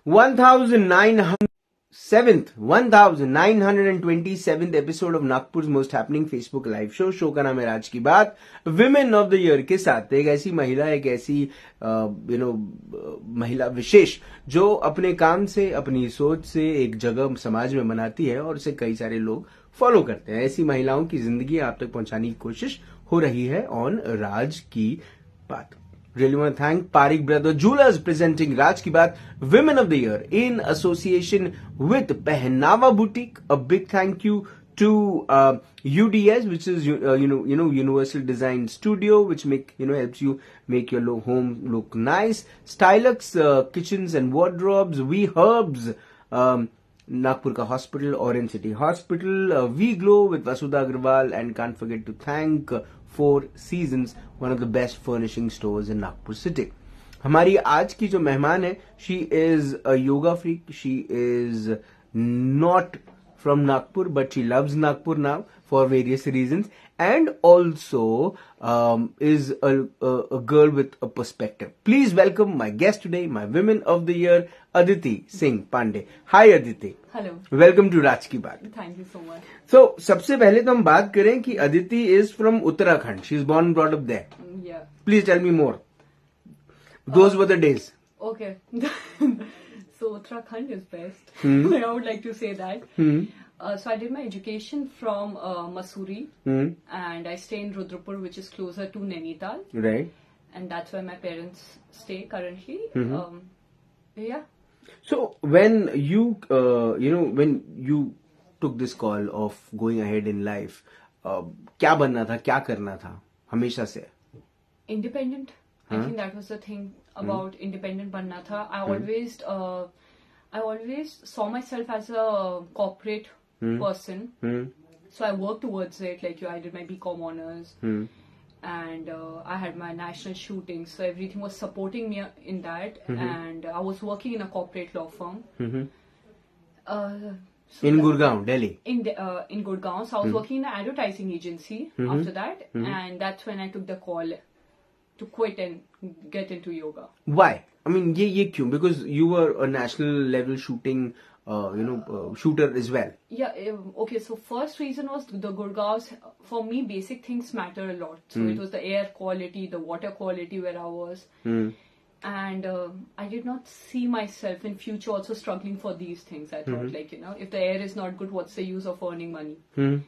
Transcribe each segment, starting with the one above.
1927th episode of Nagpur most happening Facebook live show का नाम है राज की बात। विमेन ऑफ द ईयर के साथ एक ऐसी महिला, एक ऐसी महिला विशेष जो अपने काम से, अपनी सोच से एक जगह समाज में बनाती है और उसे कई सारे लोग फॉलो करते हैं। ऐसी महिलाओं की जिंदगी आप तक पहुंचाने की कोशिश हो रही है ऑन राज की बात। Really want to thank Parik Brother Jewelers presenting Raj Ki Baat Women of the Year in association with Pehnava Boutique. A big thank you to UDS, which is Universal Design Studio, which helps you make your home look nice. Stylux Kitchens and Wardrobes, We Herbs, Nagpur ka hospital, Orange City Hospital, We Glow with Vasudha Agrawal, and can't forget to thank Four Seasons, one of the best furnishing stores in Nagpur city. हमारी आज की जो मेहमान है, she is a yoga freak. She is not from Nagpur, but she loves Nagpur now for various reasons, and also is a girl with a perspective. Please welcome my guest today, my Women of the Year, Aditi Singh Pandey. Hi Aditi. Hello. Welcome to Raj Ki Baat. Thank you so much. So सबसे पहले तो हम बात करें कि Aditi is from Uttarakhand. She is born and brought up there. Yeah. Please tell me more. Those were the days. Okay. So Uttarakhand is best. Hmm. I would like to say that. Hmm. So I did my education from Mussoorie, Hmm. and I stay in Rudrapur, which is closer to Nainital, Right. and that's where my parents stay currently. Mhm. Yeah. So when you when you took this call of going ahead in life, क्या बनना था, क्या करना था हमेशा से? Independent. I think that was the thing about independent banna tha. I always saw myself as a corporate person. So I worked towards it. Like I did my BCom honors, and I had my national shooting. So everything was supporting me in that, and I was working in a corporate law firm. In Gurgaon, Delhi. In Gurgaon, so I was working in an advertising agency after that, and that's when I took the call to quit and get into yoga. Why? I mean, ये क्यों? Because you were a national level shooting, shooter as well. Yeah. Okay. So first reason was the Gurgaon. For me, basic things matter a lot. So it was the air quality, the water quality where I was. And I did not see myself in future also struggling for these things. I thought if the air is not good, what's the use of earning money?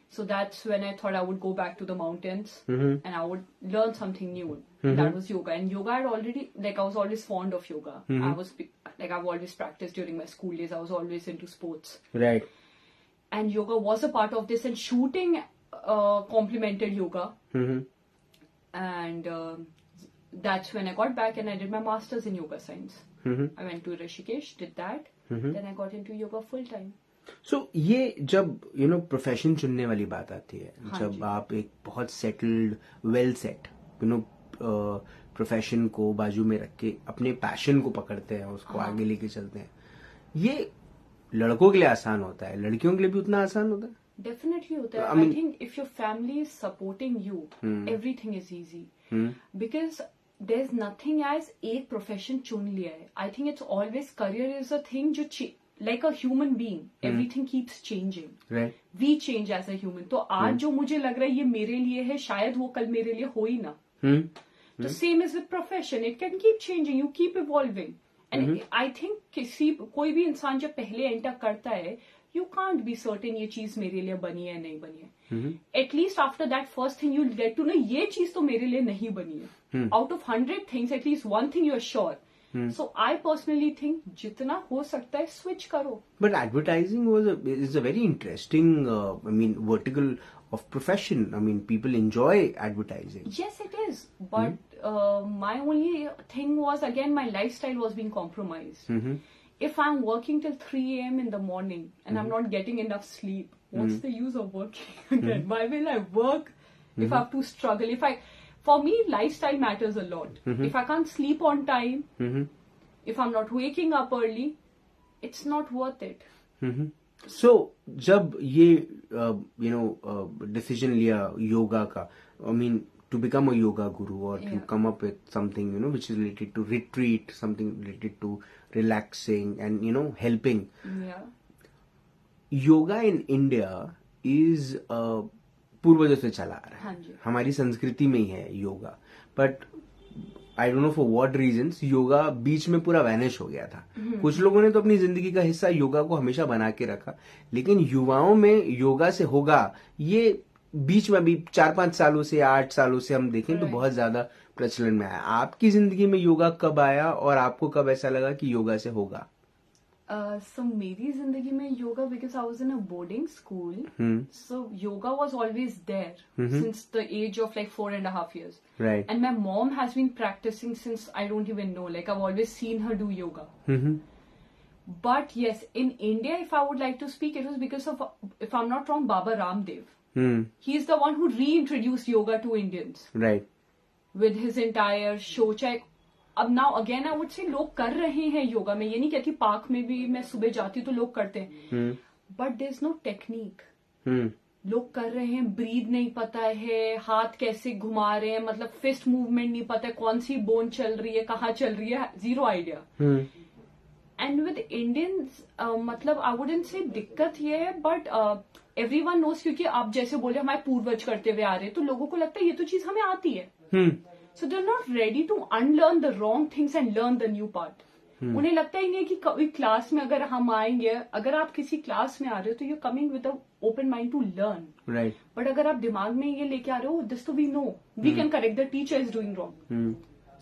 So that's when I thought I would go back to the mountains and I would learn something new. And that was yoga. And yoga had already, I was always fond of yoga. I've always practiced during my school days. I was always into sports. Right. And yoga was a part of this, and shooting complemented yoga. And that's when I got back and I did my master's in yoga science. I went to Rishikesh, did that. Then I got into yoga full time. So ये जब profession चुनने वाली बात आती है, जब आप एक बहुत सेटल्ड, वेल सेट प्रोफेशन को बाजू में रख के अपने पैशन को पकड़ते हैं, उसको आगे लेके चलते हैं, ये लड़कों के लिए आसान होता है, लड़कियों के लिए भी उतना आसान होता है? Definitely होता है. I think if your family is supporting you, everything is easy. Because there's nothing as एक प्रोफेशन चुन लिया है. I think it's always career is a thing जो like a human being, everything keeps changing. Right. We change as a human. तो आज जो मुझे लग रहा है ये मेरे लिए है, शायद वो कल मेरे लिए हो ही ना. The same is with profession. It can keep changing. You keep evolving. And I think कोई भी इंसान जब पहले एंटर करता है, you can't be certain ये चीज मेरे लिए बनी है नहीं बनी है. At least after that first thing you'll get to know ये चीज तो मेरे लिए नहीं बनी है. Out of 100 things, at least one thing you're sure. So I personally think जितना हो सकता है switch करो. But advertising is a very interesting, vertical of profession. I mean, people enjoy advertising. Yes, it is. But my only thing was, again, my lifestyle was being compromised. If I'm working till 3 a.m. in the morning and I'm not getting enough sleep, what's the use of working again? Why will I work if I have to struggle? For me, lifestyle matters a lot. If I can't sleep on time, if I'm not waking up early, it's not worth it. So, जब ये decision लिया योगा का, I mean, to become a yoga guru or to Yeah. come up with something, which is related to retreat, something related to relaxing and, helping. Yeah. Yoga in India is पूर्वजों से चला आ रहा हाँ है, जी। हमारी संस्कृति में ही है yoga, but I don't know for what reasons yoga बीच में पूरा वैनिश हो गया था। कुछ लोगों ने तो अपनी जिंदगी का हिस्सा योगा को हमेशा बना के रखा, लेकिन युवाओं में योगा से होगा ये बीच में अभी 4-5 सालों से या 8 सालों से हम देखें तो Right. बहुत ज्यादा प्रचलन में आया। आपकी जिंदगी में योगा कब आया और आपको कब ऐसा लगा कि योगा से होगा? So मेरी जिंदगी में yoga, because I was in a boarding school, so yoga was always there since the age of like 4.5 years. Right. And my mom has been practicing since I don't even know. Like I've always seen her do yoga. But yes, in India, if I would like to speak, it was because of, if I'm not wrong, Baba Ramdev. He's the one who reintroduced yoga to Indians Right. with his entire Shochai. अब now again I would say लोग कर रहे हैं योगा में, ये नहीं कहती, park में भी मैं सुबह जाती हूँ तो लोग करते हैं, but there is no technique. लोग कर रहे हैं, ब्रीद नहीं पता है, हाथ कैसे घुमा रहे हैं, मतलब फिस्ट मूवमेंट नहीं पता है, कौन सी बोन चल रही है, कहाँ चल रही है, zero idea. And with Indians मतलब आई वुडंट से दिक्कत ये है, बट एवरीवन नोस, क्योंकि आप जैसे बोले हमारे पूर्वज करते हुए आ रहे हैं, तो लोगों को लगता है ये तो चीज हमें आती है। So they're not ready to unlearn the wrong things and learn the new part. उन्हें लगता ही नहीं है कि कभी क्लास में अगर हम आएंगे, अगर आप किसी क्लास में आ रहे हो तो you're coming with a open mind to learn. Right. But अगर आप दिमाग में ये लेके आ रहे हो, this तो we know, we can correct, the teacher is doing wrong.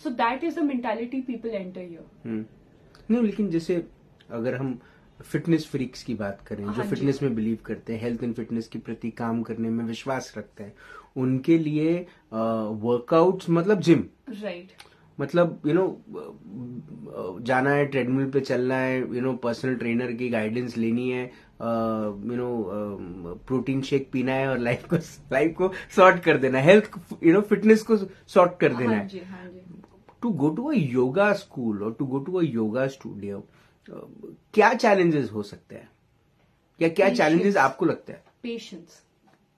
So that is the mentality people enter here. नहीं, लेकिन जैसे अगर हम फिटनेस फ्रीक्स की बात करें, जो हाँ जी। फिटनेस में बिलीव करते हैं, हेल्थ एंड फिटनेस के प्रति काम करने में विश्वास रखते हैं, उनके लिए वर्कआउट्स मतलब जिम, Right. मतलब जाना है, ट्रेडमिल पे चलना है, पर्सनल ट्रेनर की गाइडेंस लेनी है, प्रोटीन शेक पीना है और लाइफ को सॉर्ट कर देना है, हेल्थ फिटनेस को सॉर्ट कर देना हाँ है। जी, हाँ जी। To go to a yoga school और to go to a yoga studio, क्या चैलेंजेस हो सकते हैं, या क्या चैलेंजेस आपको लगता है? Patience.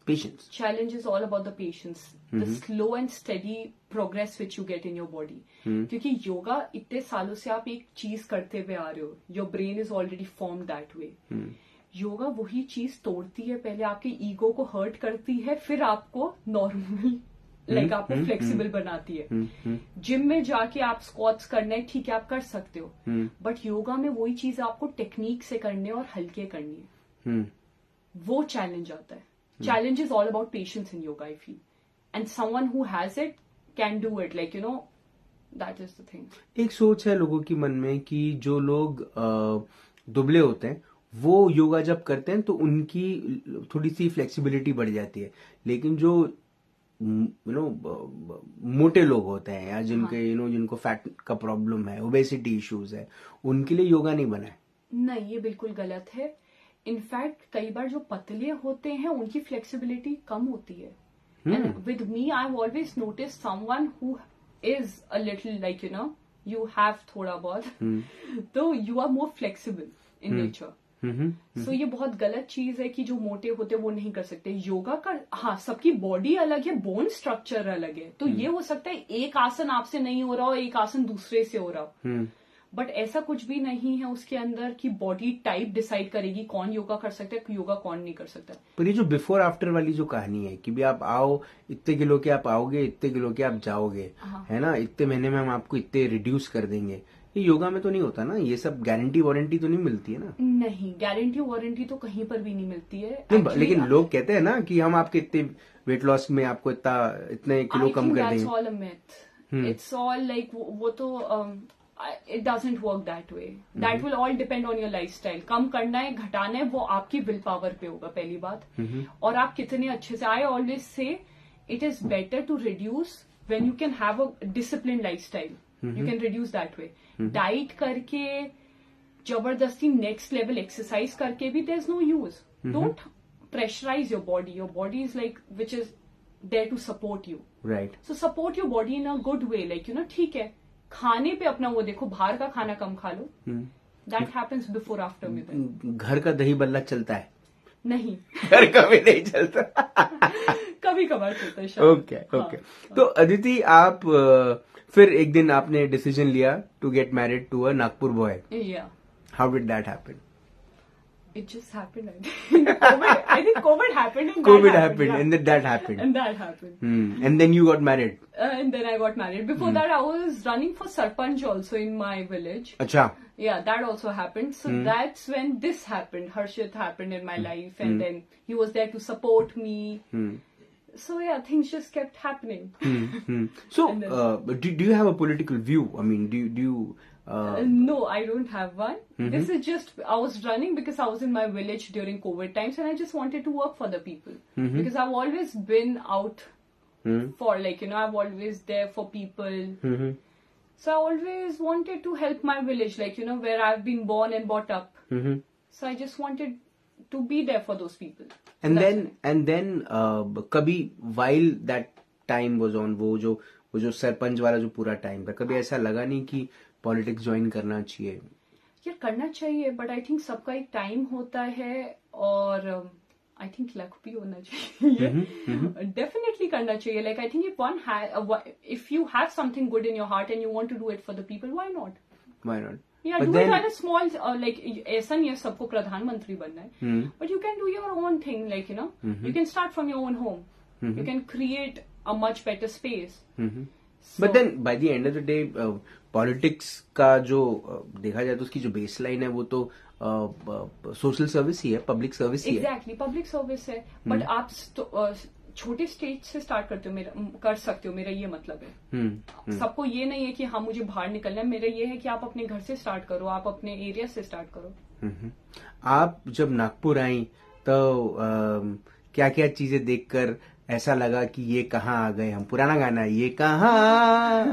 Patience. Challenge is all about the patience, the slow and steady progress which you get in your body. क्योंकि योगा इतने सालों से आप एक चीज करते हुए आ रहे हो, your brain is already formed that way. Yoga वही चीज तोड़ती है, पहले आपके ईगो को हर्ट करती है, फिर आपको नॉर्मल लाइक आपको फ्लेक्सिबल बनाती है। जिम में जाके आप स्क्वाट्स करना है, ठीक है, आप कर सकते हो, बट योगा में वही चीज आपको टेक्निक से करनी है और हल्के करनी है, वो चैलेंज आता है। Challenge is all about patience in yoga, I feel. And someone who has it can do it. Like, that is the thing. एक सोच है लोगों की मन में कि जो लोग दुबले होते हैं वो योगा जब करते हैं तो उनकी थोड़ी सी फ्लेक्सिबिलिटी बढ़ जाती है, लेकिन जो मोटे लोग होते हैं या जिनके जिनको फैट का प्रॉब्लम है, ओबेसिटी इश्यूज है, उनके लिए योगा नहीं बना है। नहीं, ये बिल्कुल गलत है। इनफैक्ट कई बार जो पतले होते हैं उनकी फ्लेक्सिबिलिटी कम होती है। And with me I have always notice someone who is a little like you have थोड़ा बहुत, तो you are more flexible in nature. So ये बहुत गलत चीज है कि जो मोटे होते हैं वो नहीं कर सकते योगा का। हाँ, सबकी बॉडी अलग है, बोन स्ट्रक्चर अलग है, तो ये हो सकता है एक आसन आपसे नहीं हो रहा हो, एक आसन दूसरे से हो रहा हो, बट ऐसा कुछ भी नहीं है उसके अंदर कि बॉडी टाइप डिसाइड करेगी कौन योगा कर सकता है, योगा कौन नहीं कर सकता। पर ये जो बिफोर आफ्टर वाली जो कहानी है कि भी आप आओ, इतने किलो के आप आओगे, इतने किलो के आप जाओगे, है ना, इतने महीने में हम आपको इतने रिड्यूस कर देंगे, ये योगा में तो नहीं होता ना, ये सब गारंटी वारंटी तो नहीं मिलती है ना। नहीं, गारंटी वारंटी तो कहीं पर भी नहीं मिलती है। लेकिन लोग कहते हैं ना कि हम आपके इतने वेट लॉस में आपको इतने किलो कम कर देंगे। इट्स ऑल लाइक वो तो it doesn't work that way. That will all depend on your lifestyle. कम करना है, घटाना है, वो आपकी विल पावर पे होगा पहली बात, और आप कितने अच्छे से। I always say it is better to reduce when you can have a disciplined lifestyle. You can reduce that way. Diet करके जबरदस्ती next level exercise करके भी there's no use. Don't pressurize your body. Your body is like which is there to support you. Right. So support your body in a good way. Like ठीक है, खाने पे अपना वो देखो, बाहर का खाना कम खा लो, दैट हैपेंस बिफोर आफ्टर में। घर का दही बल्ला चलता है, नहीं घर कभी नहीं चलता। कभी कभार चलता है शायद। Okay okay. तो अदिति, आप फिर एक दिन आपने डिसीजन लिया to get married to a Nagpur boy. या how did that happen? it just happened. I think COVID happened and COVID that happened, yeah. and then that happened. And that happened. And then you got married. And then I got married. Before that, I was running for Sarpanch also in my village. Acha. Yeah, that also happened. So that's when this happened. Harshit happened in my life, and then he was there to support me. So yeah, things just kept happening. So, And then- do you have a political view? I mean, do you? No, I don't have one. This is just, I was running because I was in my village during COVID times and I just wanted to work for the people. Because I've always been out for I've always there for people. So I always wanted to help my village, where I've been born and brought up. So I just wanted to be there for those people. And That's then कभी while that time was on, वो जो सरपंच वाला जो पूरा time था, कभी ऐसा लगा नहीं कि पॉलिटिक्स ज्वाइन करना चाहिए? यार करना चाहिए, बट आई थिंक सबका एक टाइम होता है और आई थिंक लक भी होना चाहिए. डेफिनेटली करना चाहिए. Like I think if you have something good in your heart and you want to do it for the people, why not? Why not? Yeah, But do then- it at a small, ऐसा नहीं है सबको प्रधानमंत्री बनना है. But you can do your own thing, you can start from your own home. You can create a much better space. So- But then by the end of the day, politics का जो देखा जाए तो उसकी जो base line है वो तो सोशल सर्विस ही है, पब्लिक सर्विस ही है. एग्जैक्टली पब्लिक सर्विस है. बट आप छोटे स्टेज से स्टार्ट कर सकते हो, मेरा ये मतलब है. सबको ये नहीं है कि हाँ मुझे बाहर निकलना है. मेरा ये है कि आप अपने घर से स्टार्ट करो, आप अपने एरिया से स्टार्ट करो. आप जब नागपुर आई तो क्या क्या चीजें देखकर ऐसा लगा कि ये कहाँ आ गए हम? पुराना गाना है, ये कहाँ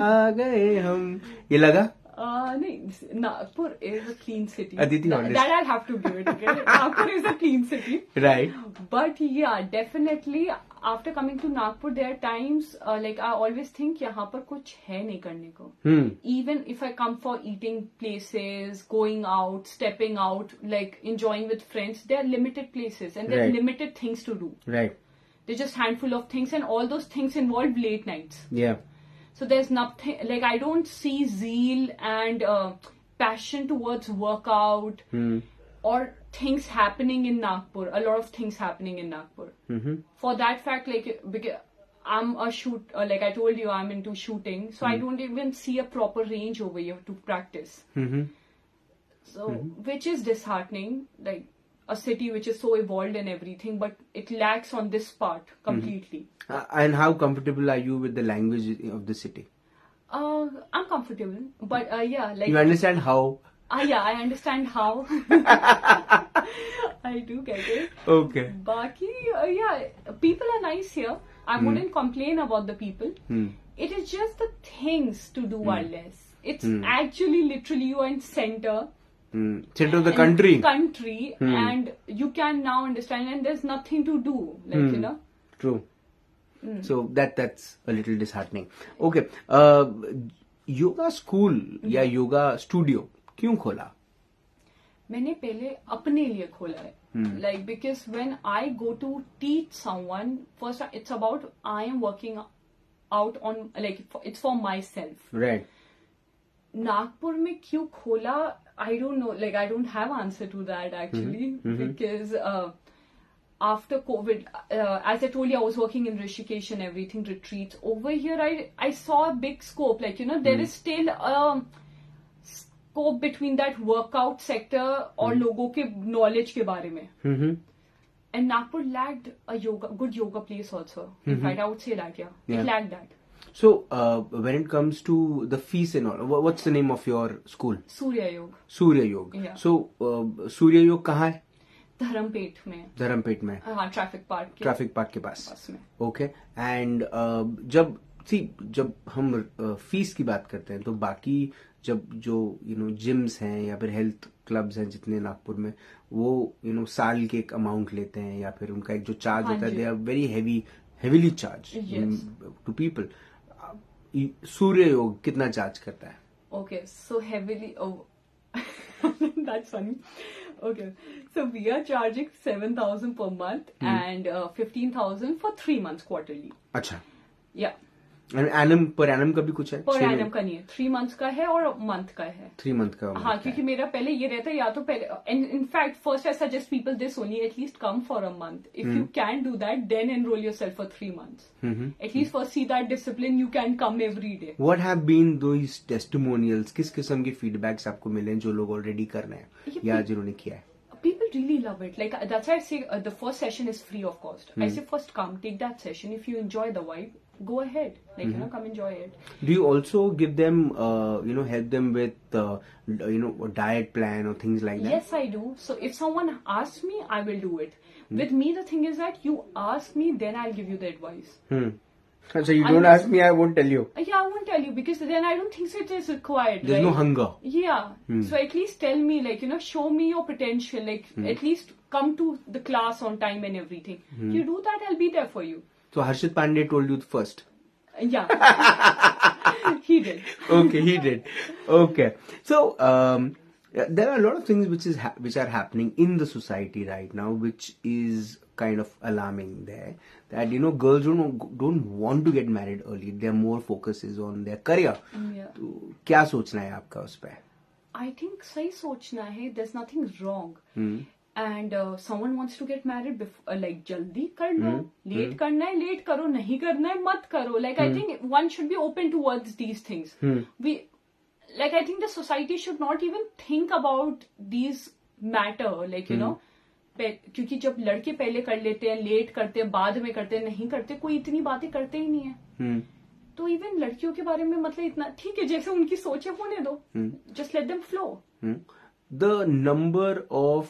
आ गए हम, ये लगा? नहीं, Nagpur is a clean city. Aditi, honest. That I'll have to give it. Okay? Nagpur is a clean city. Right. But yeah, definitely after coming to Nagpur, there are times I always think यहाँ पर कुछ है नहीं करने को. Even if I come for eating places, going out, stepping out, enjoying with friends, there are limited places and there are Right. limited things to do. Right. They're just handful of things, and all those things involve late nights. Yeah. So there's nothing, I don't see zeal and passion towards workout or things happening in Nagpur. A lot of things happening in Nagpur. For that fact, because I'm a I told you, I'm into shooting. So I don't even see a proper range over here to practice. So, which is disheartening. A city which is so evolved and everything, but it lacks on this part completely. And how comfortable are you with the language of the city? I'm comfortable, but yeah, You understand how? Yeah, I understand how. I do get it. Okay. Baki, yeah, people are nice here. I wouldn't complain about the people. It is just the things to do are less. It's actually literally you are in center. Center of the country. And you can now understand, and there's nothing to do, True. So that's a little disheartening. Okay. Yoga school या yoga studio क्यों खोला? मैंने पहले अपने लिए खोला है. Because when I go to teach someone, first it's about I am working out on, it's for myself. Right. Nagpur में क्यों खोला? I don't know. I don't have answer to that actually. Because after COVID, as I told you, I was working in Rishikesh and everything, retreats. Over here, I saw a big scope. There is still a scope between that workout sector और लोगों के knowledge के बारे में. And Nagpur lacked a good yoga place also. In fact, I would say that, yeah. It lacked that. So, when it comes to the fees and all, what's the name of your school? Surya Yoga. Surya Yoga. Yeah. So, Surya Yoga कहाँ है? धर्मपेट में. धर्मपेट में. हाँ, traffic park के पास. में. Okay. And जब हम fees की बात करते हैं तो बाकी जब जो जिम्स हैं या फिर हेल्थ क्लब्स हैं जितने नागपुर में, वो साल के एक अमाउंट लेते हैं या फिर उनका एक जो चार्ज होता है, they are very heavily charged to people. Surya Yog कितना चार्ज करता है? Okay, so heavily. Oh, that's funny. Okay, so we are charging 7,000 per month and 15,000 for 3 months quarterly. अच्छा, Yeah, एनम पर एनम का भी कुछ है? पर एनम का नहीं है, 3 months का है और मंथ का है. 3 month का? हाँ, क्योंकि मेरा पहले ये रहता है या तो पहले in fact first I suggest people this only at least come for a month. If you can do that, then enroll yourself for 3 months. At least first see that discipline, you can come every day. What have been those testimonials? किस किस्म के feedbacks आपको मिले जो लोग already कर रहे हैं या जिन्होंने किया है? People really love it. Like that's why I say the first session is free of cost. I say first come, take that session. If you enjoy the vibe, go ahead. Like come enjoy it. Do you also give them, help them with, a diet plan or things like that? Yes, I do. So if someone asks me, I will do it. With me, the thing is that you ask me, then I'll give you the advice. So you don't ask me, I won't tell you. Yeah, I won't tell you because then I don't think so it is required. There's no hunger. Yeah. So at least tell me, like, show me your potential. Like, at least come to the class on time and everything. You do that, I'll be there for you. So Harshit Pandey told you first? Yeah. He did. Okay, he did. Okay. So, there are a lot of things which are happening in the society right now, which is kind of alarming there. That, girls don't want to get married early. Their more focus is on their career. Yeah. तो क्या सोचना है आपका उस पे? I think सही सोचना है. There's nothing wrong. And someone wants to get married before, like जल्दी कर लो. Late करना है, late करो. नहीं करना है, मत करो. Like I think one should be open towards these things. I think the society should not even think about these matter. Like क्योंकि जब लड़के पहले कर लेते हैं, लेट करते हैं, बाद में करते हैं, नहीं करते, कोई इतनी बातें करते ही नहीं है. तो इवन लड़कियों के बारे में मतलब इतना ठीक है, जैसे उनकी सोच है होने दो. Just let them flow. The number of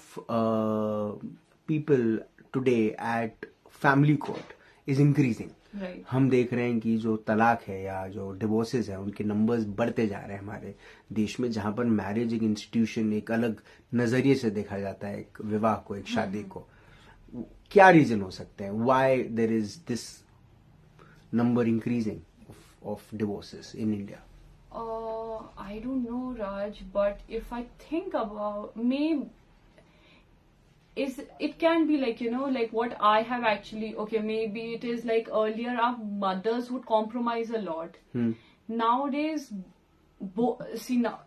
people today at family court is increasing. Right. हम देख रहे हैं कि जो तलाक है या जो डिवोर्सेस है उनके नंबर्स बढ़ते जा रहे हैं हमारे देश में, जहां पर मैरिज एक इंस्टीट्यूशन, एक अलग नजरिए से देखा जाता है एक विवाह को, एक शादी को. क्या रीजन हो सकते हैं? Why there is this number increasing of divorces in India? I don't know, Raj, but if I think about it can be like, like what I have actually, okay, maybe it is like earlier our mothers would compromise a lot. Nowadays, now,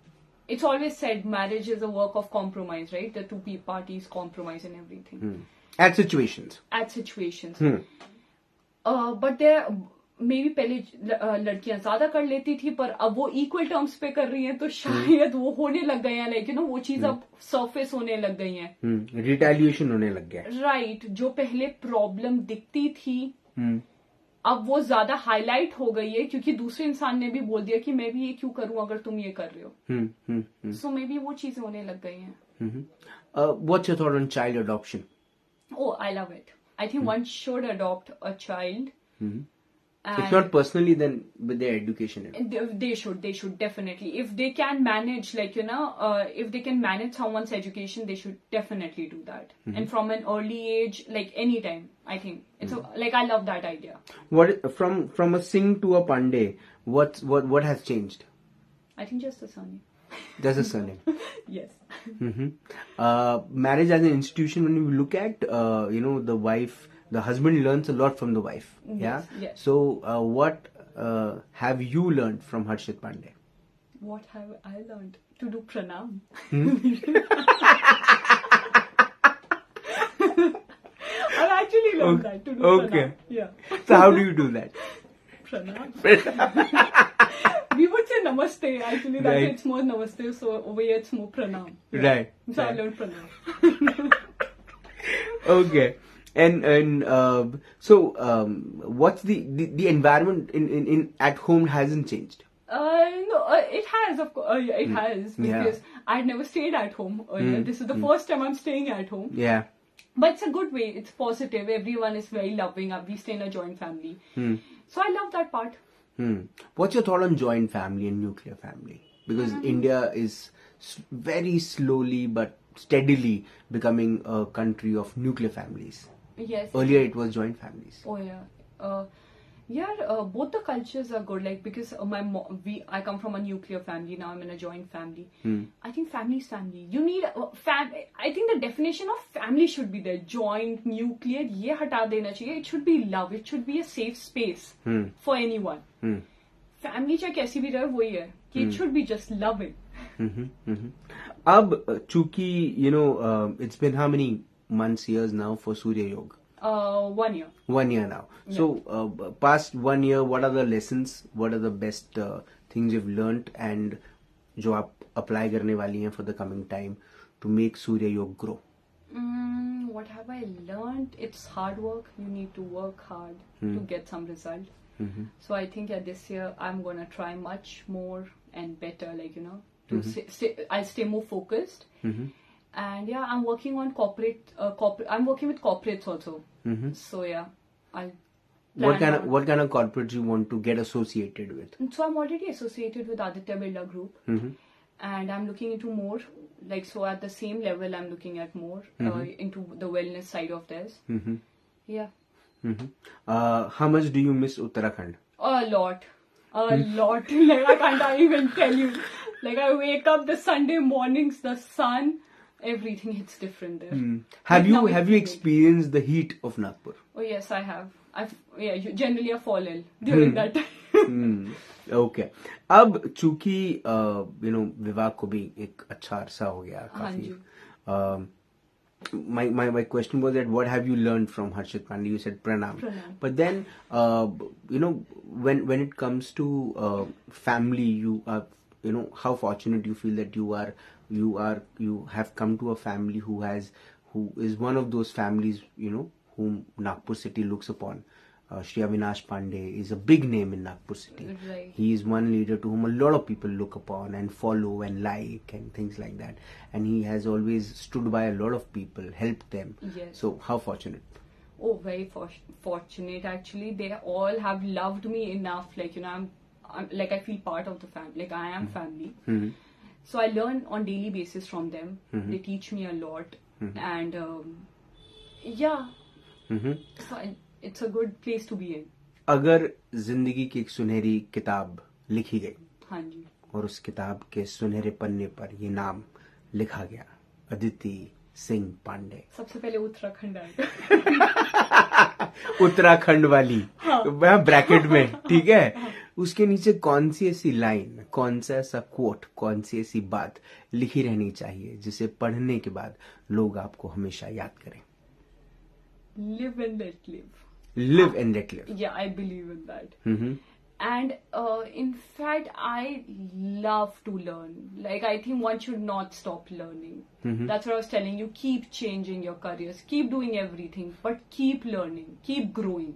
it's always said marriage is a work of compromise, right? The two parties compromise and everything. At situations. But there, maybe पहले लड़कियां ज्यादा कर लेती थी, पर अब वो equal terms पे कर रही हैं, तो शायद वो होने लग गए हैं. लाइक वो चीज अब सरफेस होने लग गई है. रिटेलिएशन होने लग गया. राइट. जो पहले प्रॉब्लम दिखती थी, अब वो ज्यादा हाईलाइट हो गई है, क्योंकि दूसरे इंसान ने भी बोल दिया कि मैं भी ये क्यों करूं अगर तुम ये कर रहे हो. सो मे बी वो चीजें होने लग गई हैं. What's your thought on child adoption? Oh, I love it. I think one should adopt a child. If not personally, then with their education. They should definitely. If they can manage, like, if they can manage someone's education, they should definitely do that. And from an early age, like anytime, I think. It's like, I love that idea. From a Singh to a Pandey, what has changed? I think just the surname. Just the surname. Yes. Marriage as an institution, when you look at, the wife, the husband learns a lot from the wife. Yes, Yeah. yes. So, what have you learned from Harshit Pandey? What have I learned? To do pranam. I've actually learned that, to do pranam. Yeah. So how do you do that? Pranam. We would say namaste. Actually, that's Right. it's more namaste. So over here it's more pranam. Yeah. Right. So I Right. learned pranam. Okay. And so what's the environment in at home hasn't changed? No, it has, of course. It has, because I'd never stayed at home earlier. This is the first time I'm staying at home. Yeah. But it's a good way. It's positive. Everyone is very loving. We stay in a joint family. So I love that part. What's your thought on joint family and nuclear family? Because India is very slowly but steadily becoming a country of nuclear families. Yes. Earlier it was joint families. Oh yeah. Yeah, both the cultures are good. Like because I come from a nuclear family. Now I'm in a joint family. I think family is family. You need I think the definition of family should be there. Joint, nuclear. ये हटा देना चाहिए. It should be love. It should be a safe space for anyone. Family चाहे कैसी भी रहे वही है. कि it should be just loving. अब चूंकि it's been how many months, years now for Surya Yoga? 1 year. 1 year now. Yeah. So, past 1 year, what are the lessons? What are the best things you've learnt and जो आप apply करने वाली हैं for the coming time to make Surya Yoga grow? What have I learned? It's hard work. You need to work hard to get some result. So I think this year I'm gonna try much more and better. Like I'll stay more focused. And yeah, I'm working on corporate. I'm working with corporates also. So yeah, I'll. What kind of corporates you want to get associated with? So I'm already associated with Aditya Birla Group, and I'm looking into more. Like so, at the same level, I'm looking at more into the wellness side of this. Yeah. How much do you miss Uttarakhand? A lot. Like I can't even tell you. Like I wake up the Sunday mornings, the sun. Everything hits different there. Have you experienced the heat of Nagpur? Oh yes, I have. Generally I fall ill during that time. Okay. अब चूंकि विवाह को भी एक अच्छा अरसा हो गया काफी. My question was that what have you learned from Harshit Pandey? You said pranam. But then when it comes to family, you are how fortunate you feel that you have come to a family who is one of those families whom Nagpur city looks upon. Shri Avinash Pandey is a big name in Nagpur city. Right. He is one leader to whom a lot of people look upon and follow and like and things like that. And he has always stood by a lot of people, helped them. Yes. So how fortunate? Oh, very fortunate actually. They all have loved me enough. Like I'm like I feel part of the family. Like I am family. So I learn on daily basis from them. They teach me a lot, and yeah. So it's a good place to be in. अगर जिंदगी की एक सुनहरी किताब लिखी गई, हाँ जी, और उस किताब के सुनहरे पन्ने पर ये नाम लिखा गया, अदिति सिंह पांडे, सबसे पहले उत्तराखंड आएगा. उत्तराखंड वाली ब्रैकेट में, ठीक है. उसके नीचे कौन सी ऐसी लाइन, कौन सा ऐसा कोट, कौन सी ऐसी बात लिखी रहनी चाहिए जिसे पढ़ने के बाद लोग आपको हमेशा याद करें? Live and let live. Live and let live. Yeah, I believe in that. And in fact, I love to learn. Like I think one should not stop learning. That's what I was telling you. Keep changing your careers. Keep doing everything, but keep learning. Keep growing.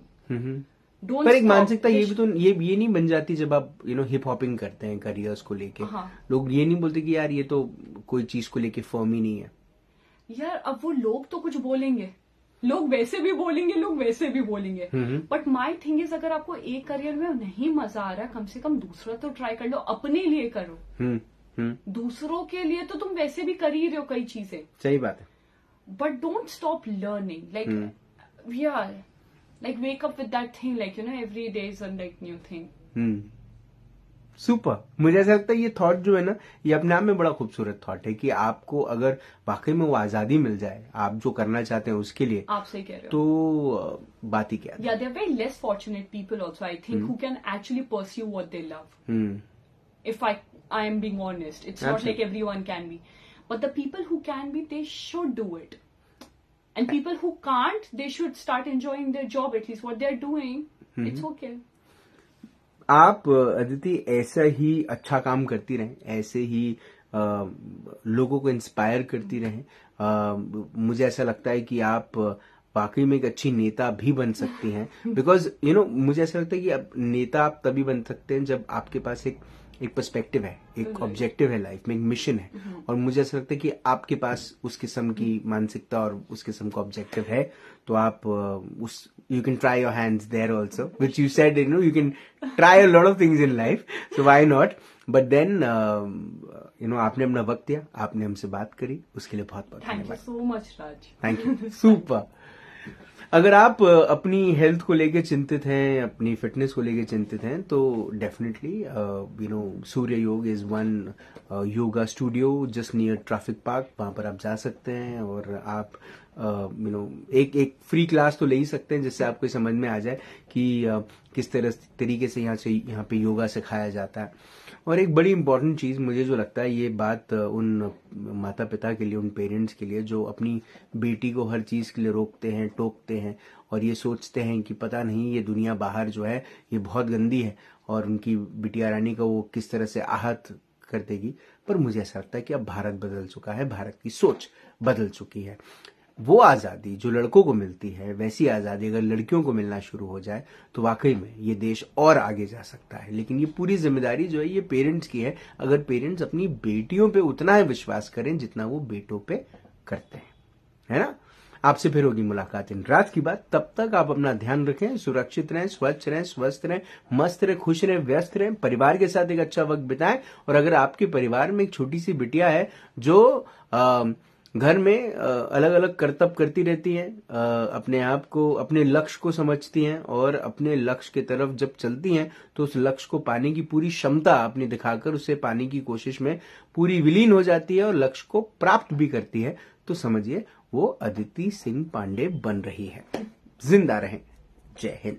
Don't पर एक stop. मानसिकता ये भी तो ये नहीं बन जाती जब आप हिप हॉपिंग करते हैं करियर्स को लेके. लोग ये नहीं बोलते कि यार ये तो कोई चीज को लेके फर्म ही नहीं है. यार अब वो लोग तो कुछ बोलेंगे, लोग वैसे भी बोलेंगे, लोग वैसे भी बोलेंगे. बट माई थिंग इज अगर आपको एक करियर में नहीं मजा आ रहा, कम से कम दूसरा तो ट्राई कर लो. अपने लिए करो. दूसरों के लिए तो तुम वैसे भी कर ही रहे हो कई चीजें. सही बात है. But don't stop learning. Like we are like wake up with that thing, like every day is a like new thing. Super. मुझे ऐसा लगता है ये थॉट जो है ना, ये अपने आप में बड़ा खूबसूरत थॉट है कि आपको अगर वाकई में वो आजादी मिल जाए, आप जो करना चाहते हैं उसके लिए, आप सही कह रहे हो, तो बात ही क्या है. Yeah, there are very less fortunate people also, I think, who can actually pursue what they love. If I am being honest, it's not like everyone can be, but the people who can be, they should do it. And people who can't, they should start enjoying their job, at least what they're doing. It's okay. आप अदिति ऐसा ही अच्छा काम करती रहें, ऐसे ही लोगों को inspire करती रहें. मुझे ऐसा लगता है कि आप वाकई में एक अच्छी नेता भी बन सकती हैं. बिकॉज मुझे ऐसा लगता है कि अब नेता आप तभी बन सकते हैं जब आपके पास एक पर्सपेक्टिव है, एक ऑब्जेक्टिव है लाइफ में, एक मिशन है. और मुझे ऐसा लगता है कि आपके पास उस किस्म की मानसिकता और उस किस्म का ऑब्जेक्टिव है, तो आप you can try your hands there also, which you said, you can try a lot of things in life, so why not. But then आपने अपना वक्त दिया, आपने हमसे बात करी, उसके लिए बहुत बहुत धन्यवाद. Thank you so much, Raj. Thank you. Super. अगर आप अपनी हेल्थ को लेके चिंतित हैं, अपनी फिटनेस को लेके चिंतित हैं, तो डेफिनेटली सूर्य योग is one yoga studio just near traffic park. वहां पर आप जा सकते हैं और आप एक फ्री क्लास तो ले ही सकते हैं, जिससे आपको समझ में आ जाए कि किस तरीके से यहाँ पे योगा सिखाया जाता है। और एक बड़ी इंपॉर्टेंट चीज मुझे जो लगता है, ये बात उन माता पिता के लिए, उन पेरेंट्स के लिए जो अपनी बेटी को हर चीज के लिए रोकते हैं, टोकते हैं और ये सोचते हैं कि पता नहीं ये दुनिया बाहर जो है ये बहुत गंदी है और उनकी बिटिया रानी को वो किस तरह से आहत कर देगी। पर मुझे ऐसा लगता है कि अब भारत बदल चुका है, भारत की सोच बदल चुकी है। वो आजादी जो लड़कों को मिलती है, वैसी आजादी अगर लड़कियों को मिलना शुरू हो जाए तो वाकई में ये देश और आगे जा सकता है। लेकिन ये पूरी जिम्मेदारी जो है ये पेरेंट्स की है, अगर पेरेंट्स अपनी बेटियों पे उतना ही विश्वास करें जितना वो बेटों पे करते हैं, है ना। आपसे फिर होगी मुलाकात इन रात की बात। तब तक आप अपना ध्यान रखें, सुरक्षित रहें, स्वच्छ रहें, स्वस्थ रहें, मस्त रहें, खुश रहें, व्यस्त रहें, परिवार के साथ एक अच्छा वक्त बिताएं। और अगर आपके परिवार में एक छोटी सी बिटिया है जो घर में अलग अलग करतब करती रहती हैं, अपने आप को, अपने लक्ष्य को समझती हैं और अपने लक्ष्य की तरफ जब चलती हैं तो उस लक्ष्य को पाने की पूरी क्षमता अपनी दिखाकर उसे पाने की कोशिश में पूरी विलीन हो जाती है और लक्ष्य को प्राप्त भी करती है, तो समझिए वो अदिति सिंह पांडे बन रही है। जिंदा रहें। जय हिंद।